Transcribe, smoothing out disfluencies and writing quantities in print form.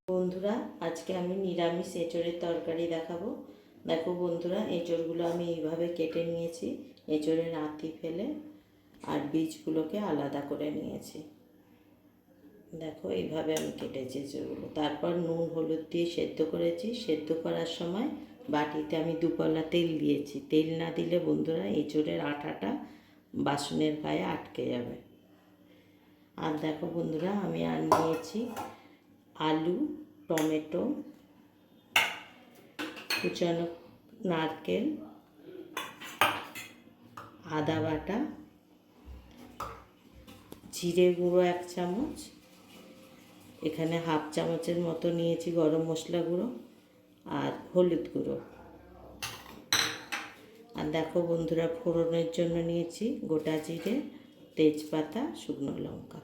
বন্ধুরা, আজকে আমি নিরামিষ এঁচোড়ের তরকারি দেখাবো। দেখো বন্ধুরা, এঁচোড়গুলো আমি এইভাবে কেটে নিয়েছি, এঁচোড়ের আঁতি ফেলে আর বীজগুলোকে আলাদা করে নিয়েছি। দেখো এইভাবে আমি কেটেছি এঁচোড়গুলো। তারপর নুন হলুদ দিয়ে সেদ্ধ করেছি। সেদ্ধ করার সময় বাটিতে আমি দুপলা তেল দিয়েছি। তেল না দিলে বন্ধুরা এঁচোড়ের আঠাটা বাসনের গায়ে আটকে যাবে। আর দেখো বন্ধুরা, আমি আর নিয়েছি আলু, টমেটো, কুচানো নারকেল, আদা বাটা, জিরে গুঁড়ো 1 চামচ, এখানে হাফ চামচের মতো নিয়েছি গরম মশলা গুঁড়ো আর হলুদ গুঁড়ো। আর দেখো বন্ধুরা, ফোড়নের জন্য নিয়েছি গোটা জিরে, তেজপাতা, শুকনো লঙ্কা।